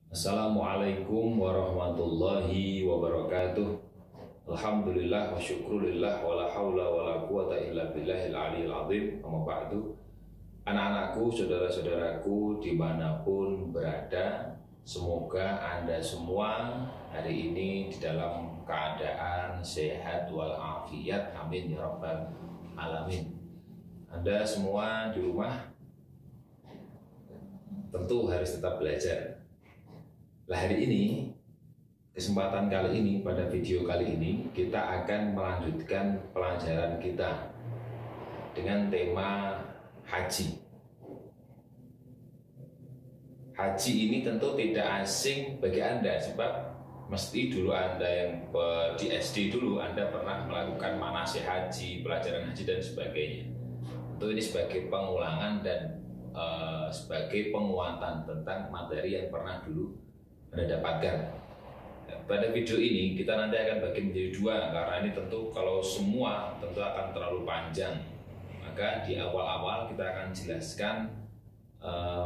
Assalamualaikum warahmatullahi wabarakatuh. Alhamdulillah wa syukrulillah wa la hawla wa la quwata illa billahil aliyil azim. Amma ba'du. Anak-anakku, saudara-saudaraku dimanapun berada, semoga Anda semua hari ini di dalam keadaan sehat walafiat. Amin ya rabbal alamin. Anda semua di rumah tentu harus tetap belajar. Nah, hari ini, kesempatan kali ini, pada video kali ini, kita akan melanjutkan pelajaran kita dengan tema haji. Haji ini tentu tidak asing bagi Anda, sebab mesti dulu Anda yang di SD dulu, Anda pernah melakukan manasik haji, pelajaran haji, dan sebagainya. Tentu ini sebagai pengulangan dan sebagai penguatan tentang materi yang pernah dulu Anda dapatkan. Pada video ini kita nanti akan bagi menjadi dua, karena ini tentu kalau semua tentu akan terlalu panjang. Maka di awal-awal kita akan jelaskan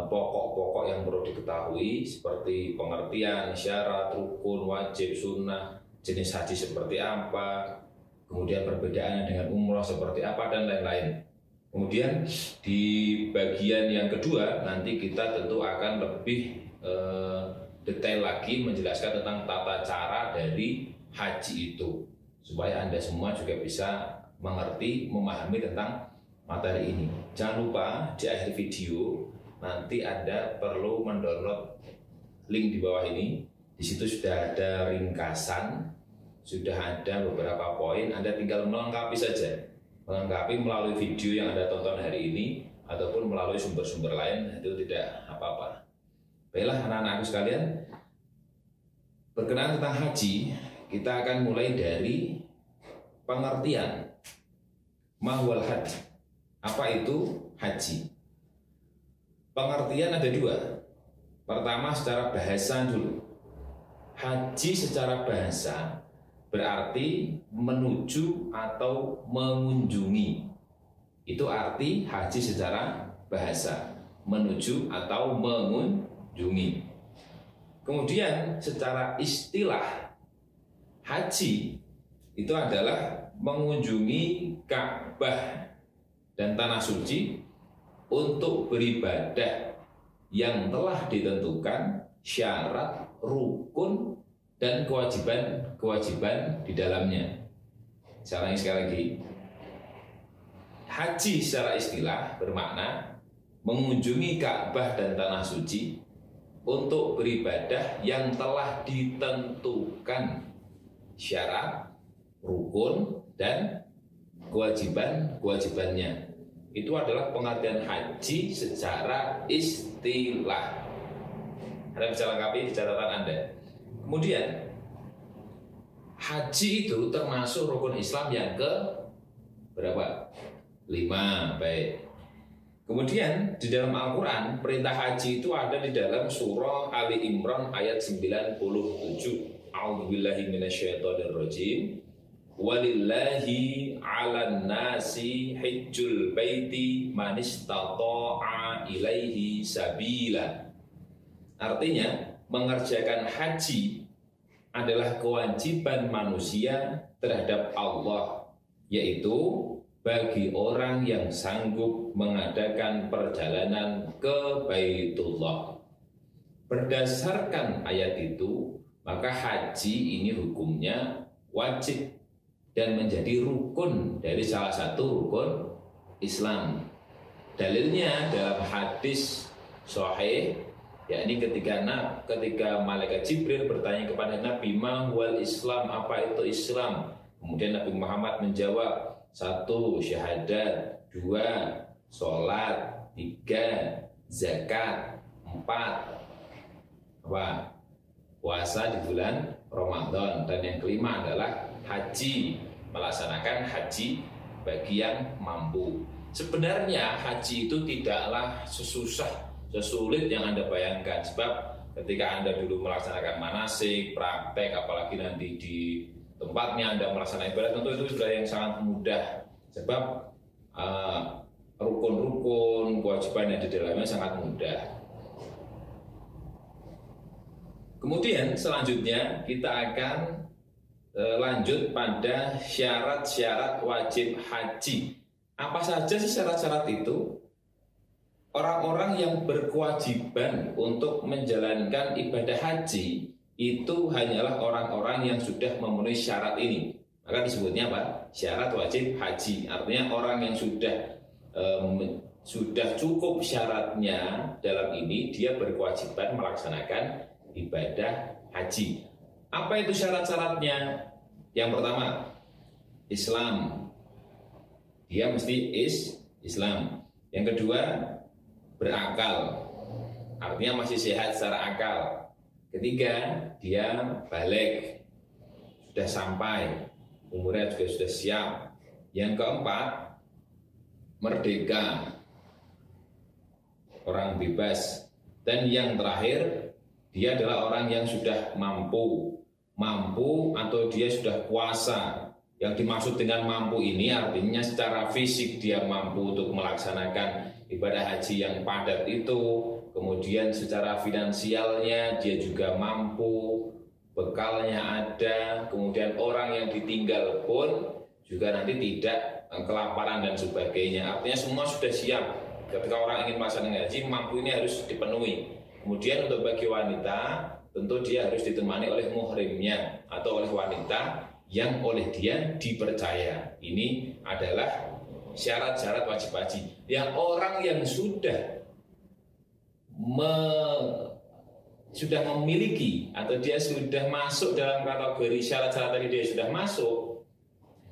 pokok-pokok yang perlu diketahui, seperti pengertian, syarat, rukun, wajib, sunnah, jenis haji seperti apa, kemudian perbedaannya dengan umroh seperti apa, dan lain-lain. Kemudian di bagian yang kedua nanti kita tentu akan lebih detail lagi menjelaskan tentang tata cara dari haji itu, supaya Anda semua juga bisa mengerti, memahami tentang materi ini. Jangan lupa di akhir video nanti Anda perlu mendownload link di bawah ini. Di situ sudah ada ringkasan, sudah ada beberapa poin. Anda tinggal melengkapi saja, melengkapi melalui video yang Anda tonton hari ini ataupun melalui sumber-sumber lain, itu tidak apa-apa. Baiklah anak-anakku sekalian, berkenaan tentang haji, kita akan mulai dari pengertian mahwal haji. Apa itu haji? Pengertian ada dua. Pertama secara bahasa dulu. Haji secara bahasa berarti menuju atau mengunjungi. Itu arti haji secara bahasa, menuju atau mengunjungi. Kemudian secara istilah, haji itu adalah mengunjungi Ka'bah dan tanah suci untuk beribadah yang telah ditentukan syarat, rukun, dan kewajiban di dalamnya. Saya ulangi sekali lagi. Haji secara istilah bermakna mengunjungi Ka'bah dan tanah suci untuk beribadah yang telah ditentukan syarat, rukun, dan kewajibannya. Itu adalah pengertian haji secara istilah. Anda bisa lengkapi di catatan Anda. Kemudian haji itu termasuk rukun Islam yang ke berapa? 5. Baik. Kemudian di dalam Al-Quran, perintah haji itu ada di dalam surah Ali Imran ayat 97. A'udzubillahi minasyaitonirrajim. Walillahi 'alan nasi hajjul baiti man istata'a ilaihi sabila. Artinya, mengerjakan haji adalah kewajiban manusia terhadap Allah, yaitu bagi orang yang sanggup mengadakan perjalanan ke Baitullah. Berdasarkan ayat itu, maka haji ini hukumnya wajib dan menjadi rukun dari salah satu rukun Islam. Dalilnya dalam hadis sahih, yakni ketika malaikat Jibril bertanya kepada Nabi, "Ma huwal Islam?" Apa itu Islam? Kemudian Nabi Muhammad menjawab, 1. Syahadat, 2. Sholat, 3. Zakat, 4. Puasa di bulan Ramadan, dan yang kelima adalah haji, melaksanakan haji bagi yang mampu. Sebenarnya haji itu tidaklah sesulit yang Anda bayangkan, sebab ketika Anda dulu melaksanakan manasik, praktek, apalagi nanti di tempatnya Anda melaksanakan ibadah, tentu itu sudah yang sangat mudah, sebab rukun-rukun kewajiban yang di dalamnya sangat mudah. Kemudian selanjutnya kita akan lanjut pada syarat-syarat wajib haji. Apa saja sih syarat-syarat itu? Orang-orang yang berkewajiban untuk menjalankan ibadah haji itu hanyalah orang-orang yang sudah memenuhi syarat ini. Maka disebutnya apa? Syarat wajib haji. Artinya orang yang sudah cukup syaratnya dalam ini, dia berkewajiban melaksanakan ibadah haji. Apa itu syarat-syaratnya? Yang pertama, Islam. Dia mesti Islam. Yang kedua, berakal, artinya masih sehat secara akal. Ketiga, dia balik, sudah sampai, umurnya juga sudah siap. Yang keempat, merdeka, orang bebas. Dan yang terakhir, dia adalah orang yang sudah mampu atau dia sudah kuasa. Yang dimaksud dengan mampu ini artinya secara fisik dia mampu untuk melaksanakan ibadah haji yang padat itu, kemudian secara finansialnya dia juga mampu, bekalnya ada, kemudian orang yang ditinggal pun juga nanti tidak kelaparan dan sebagainya. Artinya semua sudah siap. Ketika orang ingin melaksanakan haji, mampu ini harus dipenuhi. Kemudian untuk bagi wanita, tentu dia harus ditemani oleh muhrimnya atau oleh wanita yang oleh dia dipercaya. Ini adalah syarat-syarat wajib haji. Yang orang yang sudah memiliki atau dia sudah masuk dalam kategori syarat-syarat tadi, dia sudah masuk,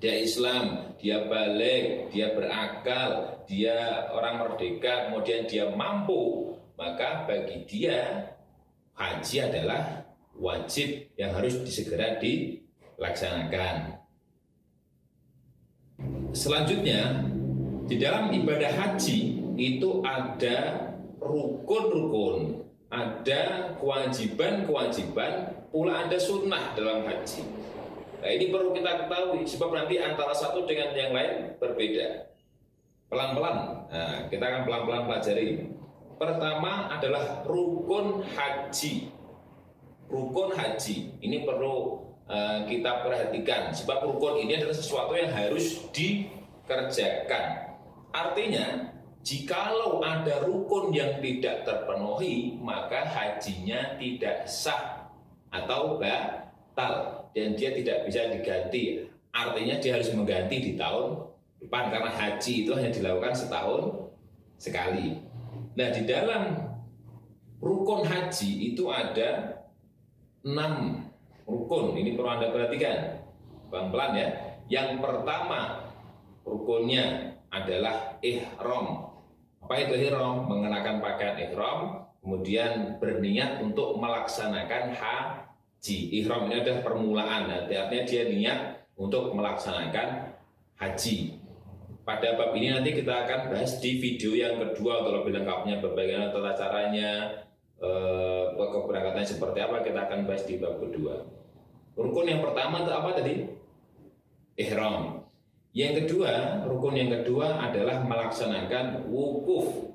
dia Islam, dia balik, dia berakal, dia orang merdeka, kemudian dia mampu, maka bagi dia haji adalah wajib yang harus segera dilaksanakan. Selanjutnya, di dalam ibadah haji itu ada rukun-rukun, ada kewajiban-kewajiban, pula ada sunnah dalam haji. Nah, ini perlu kita ketahui, sebab nanti antara satu dengan yang lain berbeda. Pelan-pelan, nah, kita akan pelan-pelan pelajari. Pertama adalah rukun haji. Rukun haji, ini perlu kita perhatikan, sebab rukun ini adalah sesuatu yang harus dikerjakan. Artinya, jikalau ada rukun yang tidak terpenuhi, maka hajinya tidak sah atau batal, dan dia tidak bisa diganti. Artinya dia harus mengganti di tahun depan, karena haji itu hanya dilakukan setahun sekali. Nah, di dalam rukun haji itu ada 6 rukun. Ini perlu Anda perhatikan pelan-pelan ya. Yang pertama rukunnya adalah ihram. Apa itu ihram? Mengenakan pakaian ihram, kemudian berniat untuk melaksanakan haji. Ihram ini adalah permulaan, artinya dia niat untuk melaksanakan haji. Pada bab ini nanti kita akan bahas di video yang kedua untuk lebih lengkapnya, bagaimana tata caranya, keberangkatannya seperti apa, kita akan bahas di bab kedua. Rukun yang pertama itu apa tadi? Ihram. Yang kedua, rukun yang kedua adalah melaksanakan wukuf.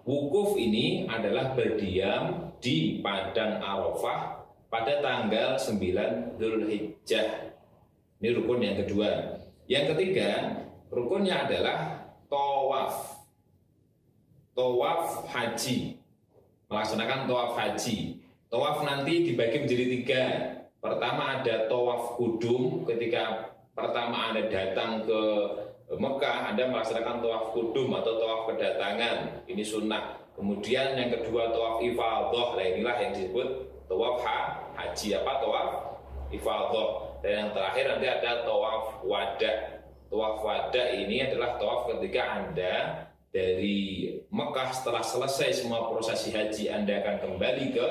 Wukuf ini adalah berdiam di padang Arafah pada tanggal 9 Dzulhijjah. Ini rukun yang kedua. Yang ketiga, rukunnya adalah tawaf. Tawaf haji. Melaksanakan tawaf haji. Tawaf nanti dibagi menjadi 3. Pertama ada tawaf kudum, ketika pertama Anda datang ke Mekah, Anda melaksanakan tawaf kudum atau tawaf kedatangan, ini sunnah. Kemudian yang kedua tawaf ifadah, nah inilah yang disebut tawaf haji, apa tawaf ifadah. Dan yang terakhir nanti ada tawaf wada. Tawaf wada ini adalah tawaf ketika Anda dari Mekah setelah selesai semua prosesi haji, Anda akan kembali ke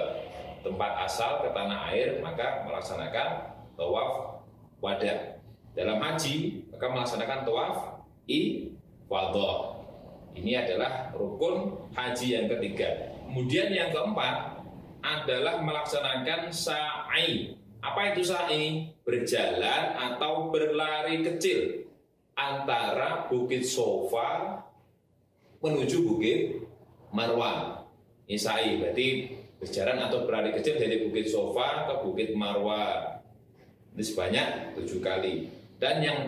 tempat asal, ke tanah air, maka melaksanakan tawaf wada. Dalam haji, maka melaksanakan tawaf ifadah. Ini adalah rukun haji yang ketiga. Kemudian yang keempat adalah melaksanakan sa'i. Apa itu sa'i? Berjalan atau berlari kecil antara Bukit Sofa menuju Bukit Marwah. Ini sa'i, berarti berjalan atau berlari kecil dari Bukit Sofa ke Bukit Marwa. Ini sebanyak 7 kali. Dan yang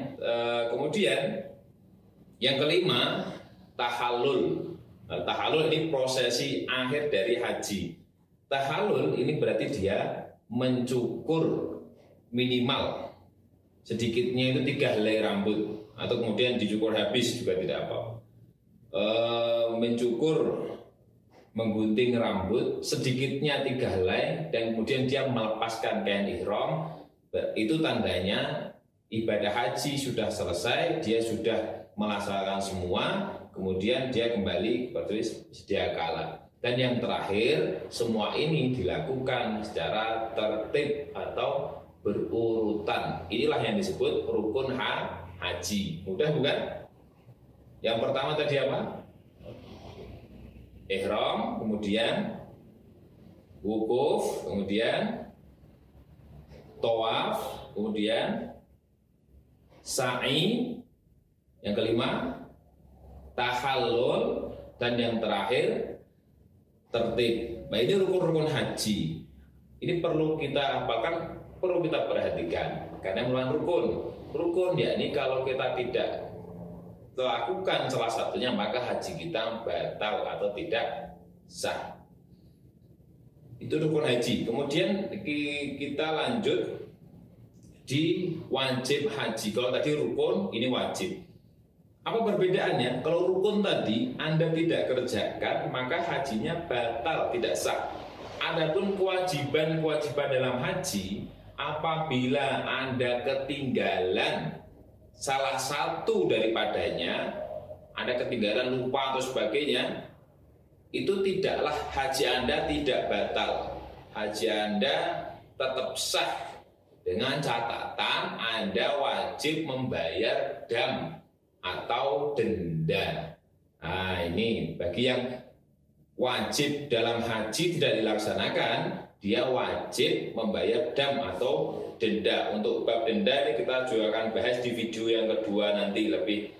kemudian yang kelima, tahallul. Nah, tahallul ini prosesi akhir dari haji. Tahallul ini berarti dia mencukur minimal sedikitnya itu 3 helai rambut, atau kemudian dicukur habis juga tidak apa. Mencukur, menggunting rambut sedikitnya 3 helai, dan kemudian dia melepaskan kain ihram. Itu tandanya ibadah haji sudah selesai, dia sudah melaksanakan semua, kemudian dia kembali seperti sedia kala. Dan yang terakhir, semua ini dilakukan secara tertib atau berurutan. Inilah yang disebut rukun haji. Mudah bukan? Yang pertama tadi apa? Ihram, kemudian wukuf, kemudian tawaf, kemudian sa'i, yang kelima tahallul, dan yang terakhir tertib. Nah, ini rukun-rukun haji. Ini perlu kita hafalkan, perlu kita perhatikan, karena merupakan rukun yakni kalau kita tidak lakukan salah satunya maka haji kita batal atau tidak sah. Itu rukun haji. Kemudian kita lanjut di wajib haji. Kalau tadi rukun, ini wajib. Apa perbedaannya? Kalau rukun tadi Anda tidak kerjakan, maka hajinya batal, tidak sah. Adapun kewajiban-kewajiban dalam haji, apabila Anda ketinggalan salah satu daripadanya, Anda ketinggalan, lupa atau sebagainya, itu tidaklah haji Anda tidak batal. Haji Anda tetap sah, dengan catatan Anda wajib membayar dam atau denda. Nah, ini bagi yang wajib dalam haji tidak dilaksanakan, dia wajib membayar dam atau denda. Untuk bab denda ini kita juga akan bahas di video yang kedua nanti lebih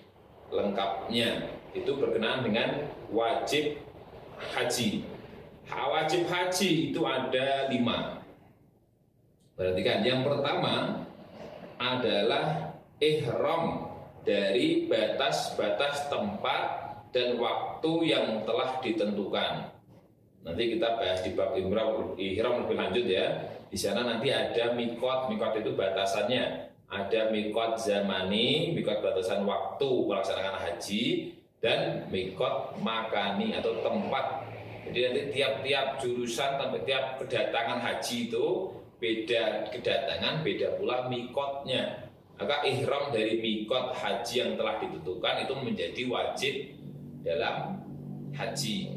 lengkapnya. Itu berkenaan dengan wajib haji. Wajib haji itu ada 5. Perhatikan, yang pertama adalah ihram dari batas-batas tempat dan waktu yang telah ditentukan. Nanti kita bahas di bab ihram lebih lanjut ya. Di sana nanti ada mikot. Mikot itu batasannya. Ada mikot zamani, mikot batasan waktu melaksanakan haji, dan mikot makani atau tempat. Jadi nanti tiap-tiap jurusan sampai tiap kedatangan haji itu beda kedatangan, beda pula mikotnya. Maka ihram dari mikot haji yang telah ditentukan itu menjadi wajib dalam haji.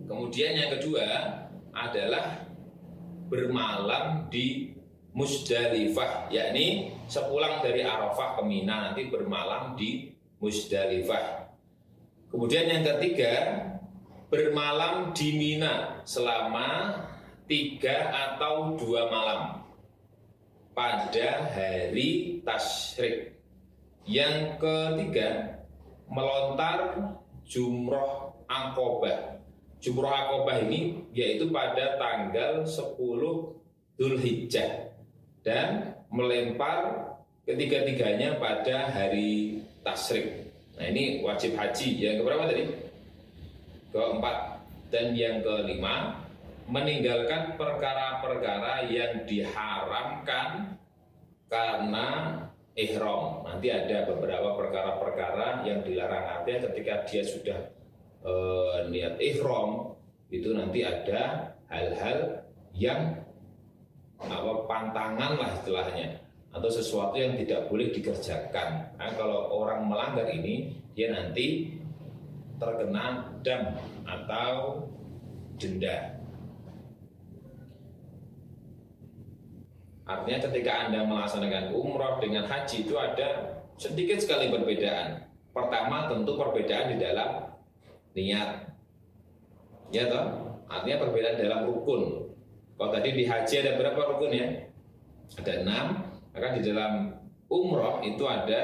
Kemudian yang kedua adalah bermalam di Musdalifah, yakni sepulang dari Arafah ke Mina nanti bermalam di Musdalifah. Kemudian yang ketiga, bermalam di Mina selama 3 atau 2 malam pada hari tasyrik. Yang ketiga, melontar jumroh Aqobah. Jumroh Aqobah ini yaitu pada tanggal 10 Dzulhijjah, dan melempar ketiga-tiganya pada hari tasyrik. Nah, ini wajib haji. Yang keberapa tadi? Keempat. Dan yang kelima, meninggalkan perkara-perkara yang diharamkan karena ihram. Nanti ada beberapa perkara-perkara yang dilarang. Artinya ketika dia sudah niat ihram, itu nanti ada hal-hal yang pantangan lah istilahnya, atau sesuatu yang tidak boleh dikerjakan. Nah, kalau orang melanggar ini, dia nanti terkena dam atau denda. Artinya ketika Anda melaksanakan umroh dengan haji itu ada sedikit sekali perbedaan. Pertama tentu perbedaan di dalam niat, ya toh? Artinya perbedaan dalam rukun. Kalau tadi di haji ada berapa rukun ya? Ada 6. Maka di dalam umroh itu ada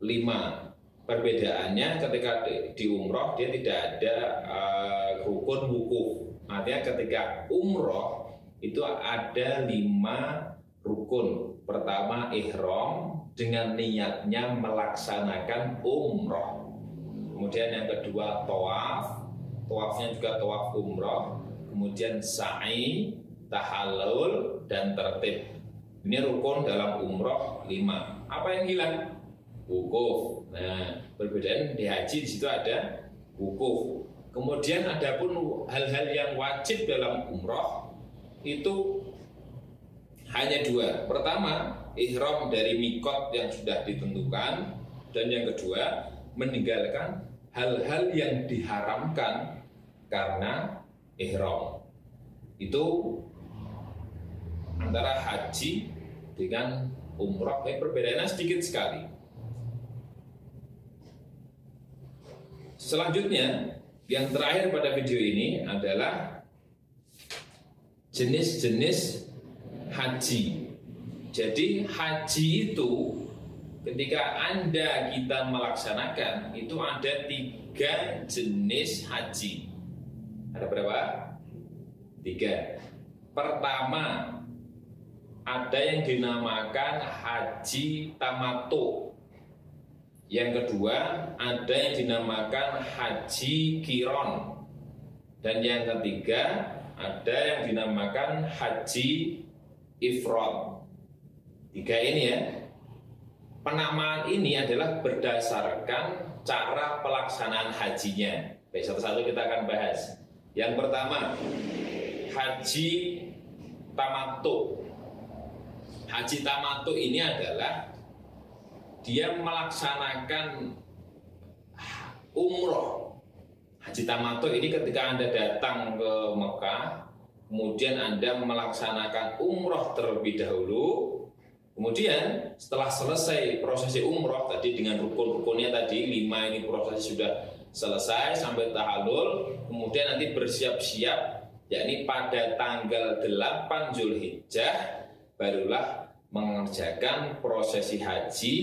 5. Perbedaannya ketika di umroh dia tidak ada rukun wukuf. Artinya ketika umroh itu ada 5 rukun. Pertama ihram dengan niatnya melaksanakan umroh. Kemudian yang kedua tawaf, tawafnya juga tawaf umroh. Kemudian sa'i, tahallul, dan tertib. Ini rukun dalam umroh 5. Apa yang hilang? Wukuf. Nah, perbedaan di haji di situ ada wukuf. Kemudian ada pun hal-hal yang wajib dalam umroh itu hanya 2. Pertama, ihram dari mikot yang sudah ditentukan, dan yang kedua, meninggalkan hal-hal yang diharamkan karena ihram. Itu antara haji dengan umroh perbedaannya sedikit sekali. Selanjutnya, yang terakhir pada video ini adalah jenis-jenis haji. Jadi haji itu ketika kita melaksanakan itu ada 3 jenis haji. Ada berapa? 3. Pertama, ada yang dinamakan haji tamattu. Yang kedua, ada yang dinamakan haji qiron. Dan yang ketiga, ada yang dinamakan haji ifrad. 3 ini ya. Penamaan ini adalah berdasarkan cara pelaksanaan hajinya. Baik, satu-satu kita akan bahas. Yang pertama, haji tamattu. Haji tamattu ini adalah dia melaksanakan umroh. Haji tamattu ini ketika Anda datang ke Mekah, kemudian Anda melaksanakan umroh terlebih dahulu, kemudian setelah selesai prosesi umroh tadi dengan rukun-rukunnya tadi 5 ini proses sudah selesai sampai tahallul, kemudian nanti bersiap-siap, yakni pada tanggal 8 Zulhijjah barulah mengerjakan prosesi haji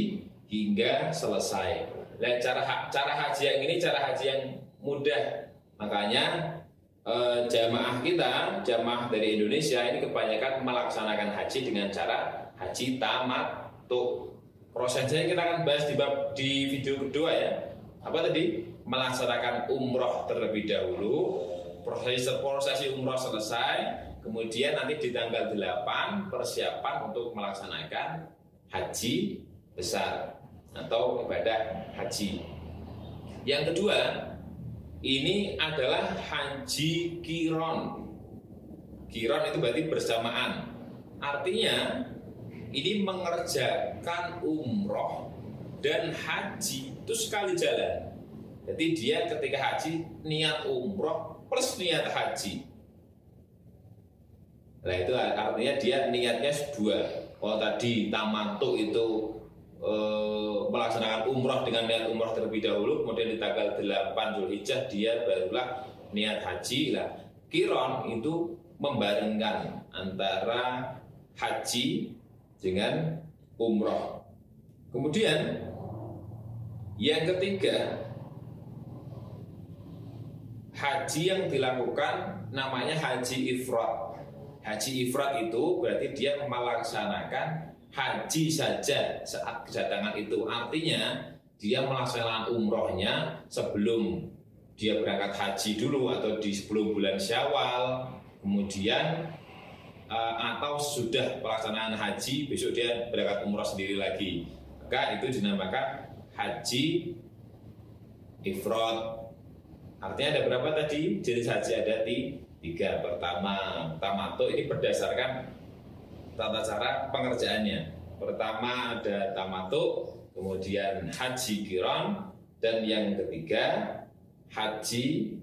hingga selesai. Nah, cara haji yang ini cara haji yang mudah. Makanya jamaah kita, jamaah dari Indonesia ini kebanyakan melaksanakan haji dengan cara haji tamattu. Prosesnya kita akan bahas di video kedua ya. Apa tadi? Melaksanakan umroh terlebih dahulu. Prosesi umroh selesai. Kemudian nanti di tanggal 8 persiapan untuk melaksanakan haji besar atau ibadah haji. Yang kedua, ini adalah haji qiron. Qiron itu berarti bersamaan. Artinya ini mengerjakan umroh dan haji itu sekali jalan. Jadi dia ketika haji niat umroh plus niat haji. Nah itu artinya dia niatnya 2. Kalau tadi tamattu itu melaksanakan umroh dengan niat umroh terlebih dahulu, kemudian di tanggal 8 Zulhijjah dia barulah niat haji. Lah, qiron itu membarengkan antara haji dengan umroh. Kemudian yang ketiga, haji yang dilakukan namanya haji ifrad. Haji ifrad itu berarti dia melaksanakan haji saja saat kedatangan itu. Artinya dia melaksanakan umrohnya sebelum dia berangkat haji dulu atau di sebelum bulan Syawal, kemudian atau sudah pelaksanaan haji besok dia berangkat umroh sendiri lagi. Maka itu dinamakan haji ifrad. Artinya ada berapa tadi? Jenis haji ada 3. Pertama, tamattu ini berdasarkan tata cara pengerjaannya. Pertama ada tamattu, kemudian haji qiron, dan yang ketiga haji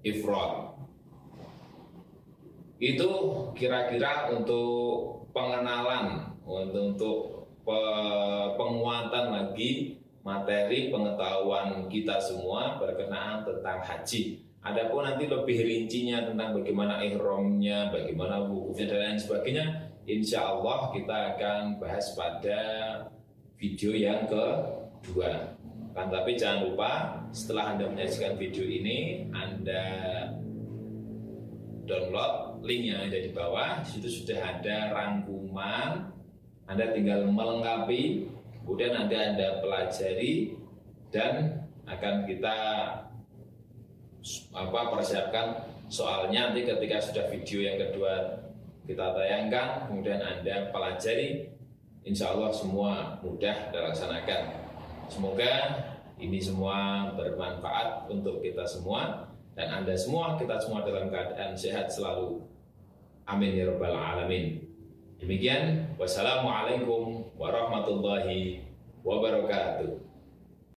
ifrad. Itu kira-kira untuk pengenalan, untuk penguatan lagi materi pengetahuan kita semua berkenaan tentang haji. Adapun nanti lebih rincinya tentang bagaimana ihramnya, bagaimana wukufnya dan lain sebagainya, insya Allah kita akan bahas pada video yang kedua. Tapi jangan lupa setelah Anda menyaksikan video ini, Anda download link yang ada di bawah. Di situ sudah ada rangkuman, Anda tinggal melengkapi, kemudian nanti Anda pelajari dan akan kita persiapkan soalnya nanti ketika sudah video yang kedua kita tayangkan, kemudian Anda pelajari, insya Allah semua mudah dilaksanakan. Semoga ini semua bermanfaat untuk kita semua dan Anda semua, kita semua dalam keadaan sehat selalu. Amin ya rabbal alamin. Demikian, wassalamualaikum warahmatullahi wabarakatuh.